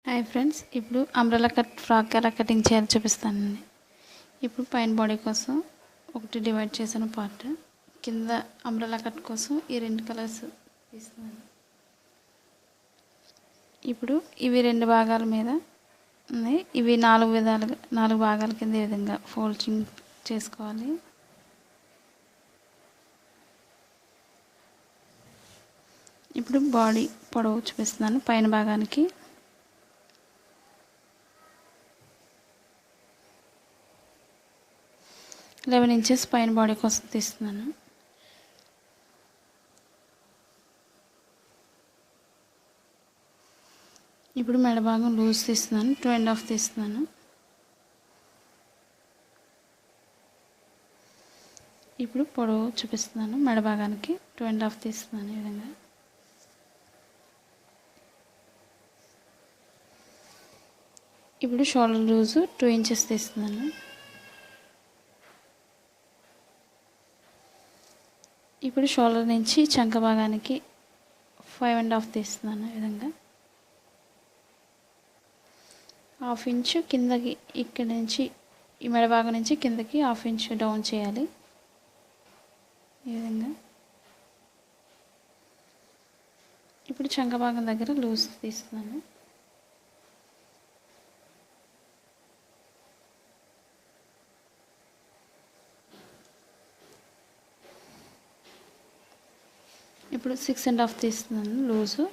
Hi friends, ఇప్పుడు umbrella cut frock ఎలా cutting చేయాలో చూపిస్తానండి. ఇప్పుడు పైన బాడీ కోసం ఒకటి డివైడ్ చేసిన పార్ట్, కింద అంబ్రెల్లా కట్ కోసం ఈ రెండు కలర్స్ తీస్తున్నాను. ఇప్పుడు ఇవి రెండు భాగాల మీద ఉన్నాయి. ఇవి నాలుగు భాగాల కింద ఈ విధంగా ఫోల్డింగ్ చేసుకోవాలి. ఇప్పుడు బాడీ పొడవు చూపిస్తున్నాను. పైన భాగానికి 11 ఇంచెస్ పైన బాడీ కోసం తీస్తున్నాను. ఇప్పుడు మెడ భాగం లూజ్ తీస్తున్నాను. 2.5 తీస్తున్నాను. ఇప్పుడు పొడవు చూపిస్తున్నాను. మెడ భాగానికి 2.5 తీస్తున్నాను. ఈ విధంగా ఇప్పుడు షోల్డర్ లూజు 2 ఇంచెస్ తీస్తున్నాను. ఇప్పుడు షోల్డర్ నుంచి చంక భాగానికి 5.5 తీస్తున్నాను. ఈ విధంగా 1/2 ఇంచు కిందకి, ఇక్కడి నుంచి ఈ మెడ భాగం నుంచి కిందకి 1/2 ఇంచు డౌన్ చేయాలి. ఈ విధంగా ఇప్పుడు చంక భాగం దగ్గర లూజ్ తీస్తున్నాను. ఇప్పుడు 6.5 తీస్తున్నాను లూజు.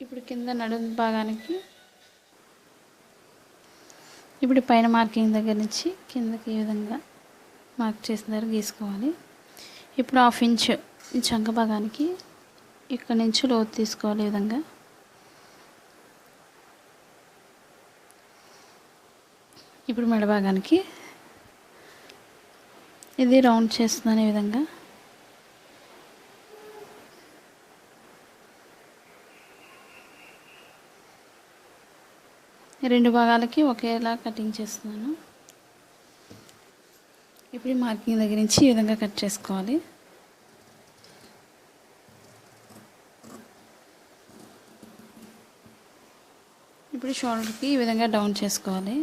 ఇప్పుడు కింద నడుము భాగానికి, ఇప్పుడు పైన మార్కింగ్ దగ్గర నుంచి కిందకి ఈ విధంగా మార్క్ చేసిన దగ్గర గీసుకోవాలి. ఇప్పుడు 1/2 ఇంచు ఈ చంక భాగానికి ఇక్కడ నుంచి లోతు తీసుకోవాలి. ఈ విధంగా ఇప్పుడు మెడ భాగానికి ఇది రౌండ్ చేస్తున్నాను. ఈ విధంగా రెండు భాగాలకి ఒకేలా కటింగ్ చేస్తున్నాను. ఇప్పుడు మార్కింగ్ దగ్గర నుంచి ఈ విధంగా కట్ చేసుకోవాలి. ఇప్పుడు షోల్డర్కి ఈ విధంగా డౌన్ చేసుకోవాలి.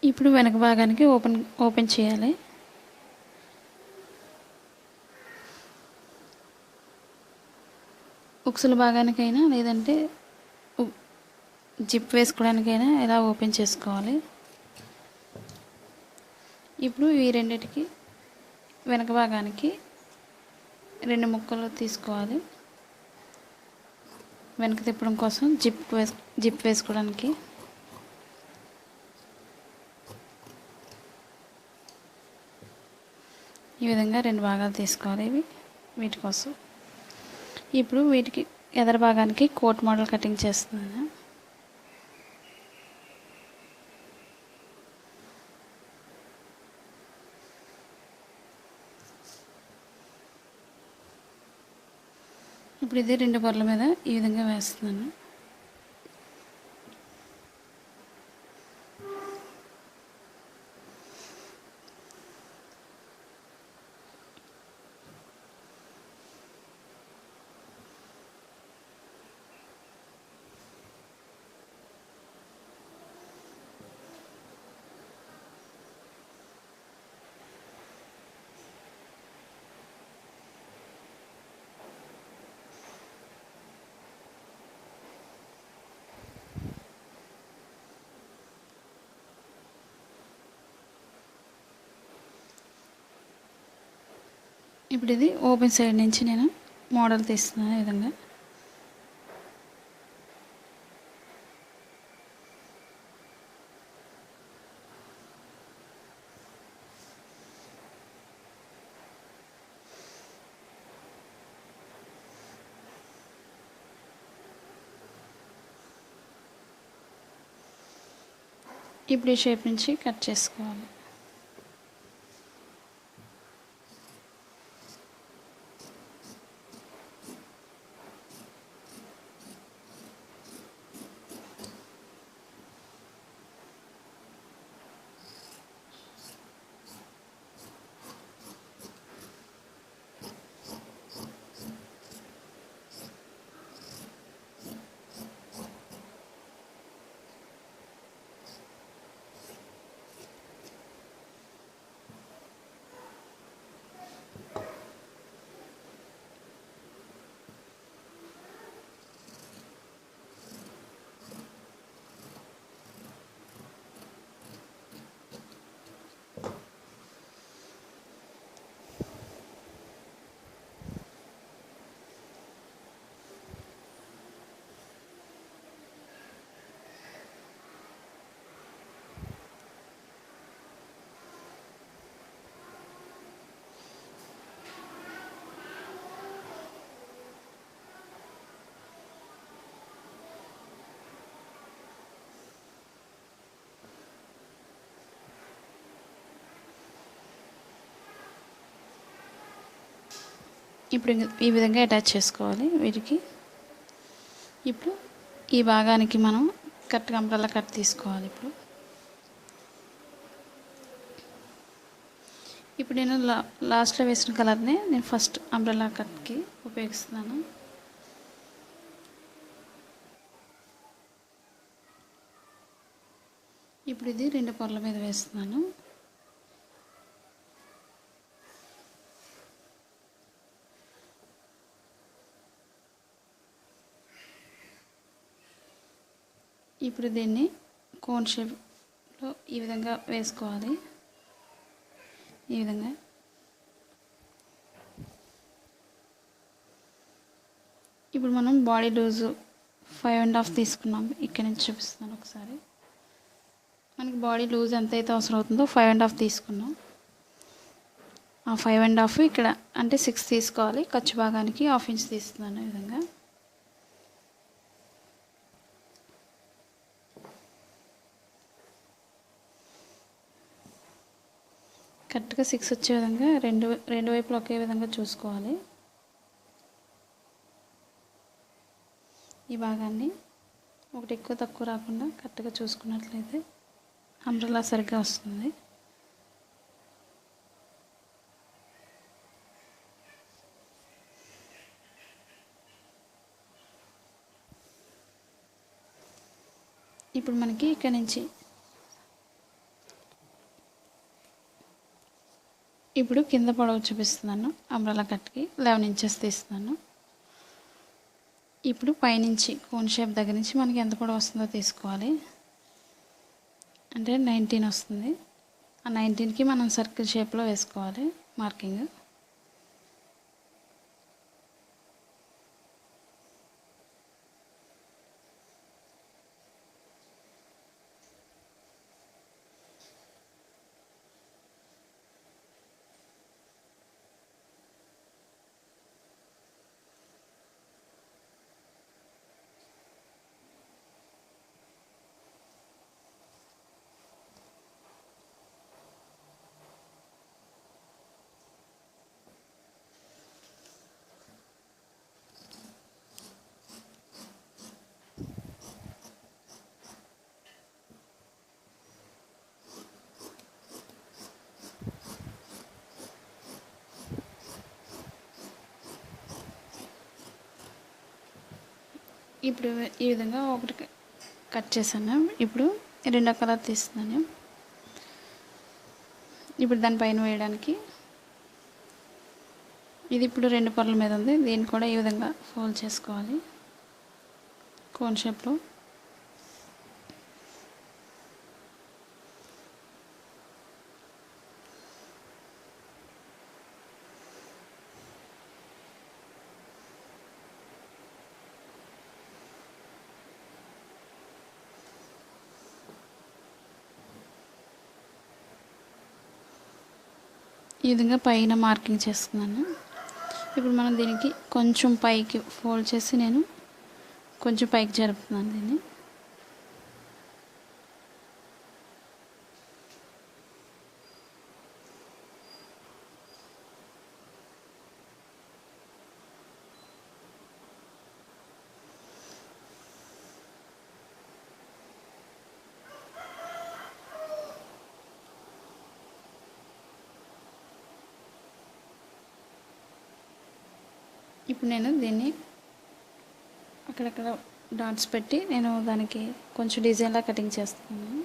ఇప్పుడు వెనక భాగానికి ఓపెన్ చేయాలి. ఉక్సుల భాగానికైనా లేదంటే జిప్ వేసుకోవడానికైనా ఇలా ఓపెన్ చేసుకోవాలి. ఇప్పుడు ఈ రెండిటికి వెనక భాగానికి 2 ముక్కలు తీసుకోవాలి. వెనక తిప్పడం కోసం జిప్ వేసుకోవడానికి. ఈ విధంగా 2 భాగాలు తీసుకోవాలి వీటి కోసం. ఇప్పుడు వీటికి ఎదర భాగానికి కోట్ మోడల్ కటింగ్ చేస్తున్నాను. ఇప్పుడు ఇది 2 పొరల మీద ఈ విధంగా వేస్తున్నాను. ఇప్పుడు ఇది ఓపెన్ సైడ్ నుంచి నేను మోడల్ తీస్తున్నాను. ఈ విధంగా ఇప్పుడు ఈ షేప్ నుంచి కట్ చేసుకోవాలి. ఇప్పుడు ఈ విధంగా అటాచ్ చేసుకోవాలి వీటికి. ఇప్పుడు ఈ భాగానికి మనం కరెక్ట్గా అంబ్రెల్లా కట్ తీసుకోవాలి. ఇప్పుడు నేను లాస్ట్లో వేసిన కలర్నే నేను ఫస్ట్ అంబ్రెల్లా కట్కి ఉపయోగిస్తున్నాను. ఇప్పుడు ఇది 2 పొరల మీద వేస్తున్నాను. ఇప్పుడు దీన్ని కోన్ షేప్లో ఈ విధంగా వేసుకోవాలి. ఈ విధంగా ఇప్పుడు మనం బాడీ లూజు 5.5 తీసుకున్నాం. ఇక్కడ నుంచి చూపిస్తున్నాను ఒకసారి. మనకి బాడీ లూజ్ ఎంతైతే అవసరం అవుతుందో 5.5 తీసుకున్నాం. ఆ 5.5 ఇక్కడ అంటే 6 తీసుకోవాలి. ఖర్చు భాగానికి 1/2 ఇంచ్ తీస్తున్నాను. ఈ విధంగా కరెక్ట్గా 6 వచ్చే విధంగా రెండు వైపులు ఒకే విధంగా చూసుకోవాలి. ఈ భాగాన్ని ఒకటి ఎక్కువ తక్కువ రాకుండా కరెక్ట్గా చూసుకున్నట్లయితే అంబ్రెల్లా సరిగ్గా వస్తుంది. ఇప్పుడు మనకి ఇక్కడ నుంచి ఇప్పుడు కింద పొడవు చూపిస్తున్నాను. అంబ్రెల్లా కట్కి 11 ఇంచెస్ తీస్తున్నాను. ఇప్పుడు పైనుంచి కోన్ షేప్ దగ్గర నుంచి మనకి ఎంత పొడవు వస్తుందో తీసుకోవాలి. అంటే 19 వస్తుంది. ఆ 19కి మనం సర్కిల్ షేప్లో వేసుకోవాలి మార్కింగ్. ఇప్పుడు ఈ విధంగా ఒకటి కట్ చేశాను. ఇప్పుడు రెండో కలర్ తీస్తున్నాను. ఇప్పుడు దానిపైన వేయడానికి ఇది ఇప్పుడు 2 పొరల మీద ఉంది. దీన్ని కూడా ఈ విధంగా ఫోల్డ్ చేసుకోవాలి కోన్ షేప్లో. ఈ విధంగా పైన మార్కింగ్ చేస్తున్నాను. ఇప్పుడు మనం దీనికి కొంచెం పైకి ఫోల్డ్ చేసి నేను కొంచెం పైకి జరుపుతున్నాను దీన్ని. ఇప్పుడు నేను దీన్ని అక్కడక్కడ డాట్స్ పెట్టి నేను దానికి కొంచెం డిజైన్లా కటింగ్ చేస్తాను.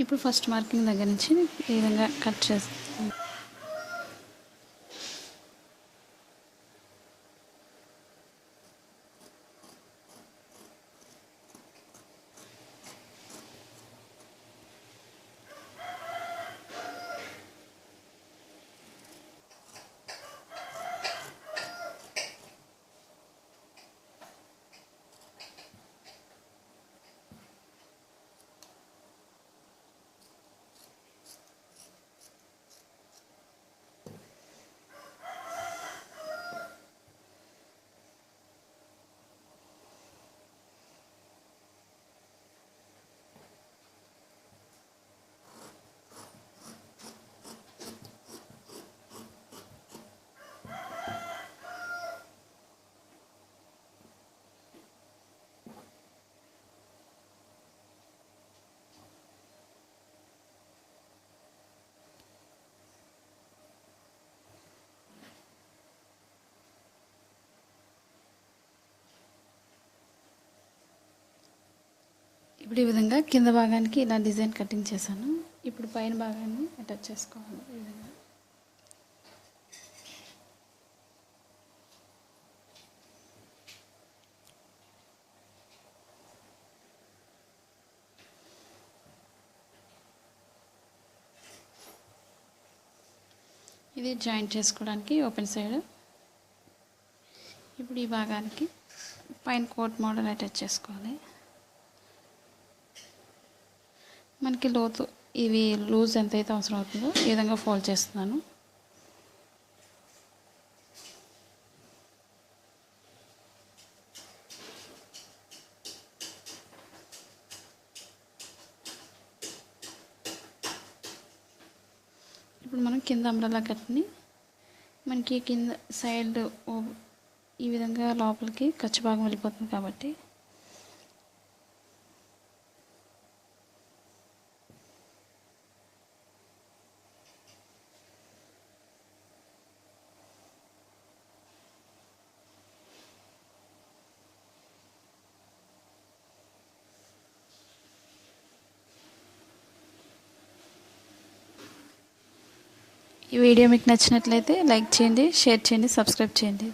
ఇప్పుడు ఫస్ట్ మార్కింగ్ దగ్గర నుంచి ఈ విధంగా కట్ చేస్తాను. ఇప్పుడు ఈ విధంగా కింద భాగానికి ఇలా డిజైన్ కటింగ్ చేశాను. ఇప్పుడు పైన భాగాన్ని అటాచ్ చేసుకోవాలి. ఈ విధంగా ఇది జాయింట్ చేసుకోవడానికి ఓపెన్ సైడ్. ఇప్పుడు ఈ భాగానికి పైన కోట్ మోడల్ అటాచ్ చేసుకోవాలి. మనకి లోతు ఇవి లూజ్ ఎంతైతే అవసరం అవుతుందో ఈ విధంగా ఫోల్డ్ చేస్తున్నాను. ఇప్పుడు మనం కింద అంబ్రెల్లా కట్ని మనకి కింద సైడ్ ఈ విధంగా లోపలికి ఖర్చు భాగం వెళ్ళిపోతుంది కాబట్టి ఈ వీడియో మీకు నచ్చినట్లయితే లైక్ చేయండి, షేర్ చేయండి, సబ్స్క్రైబ్ చేయండి.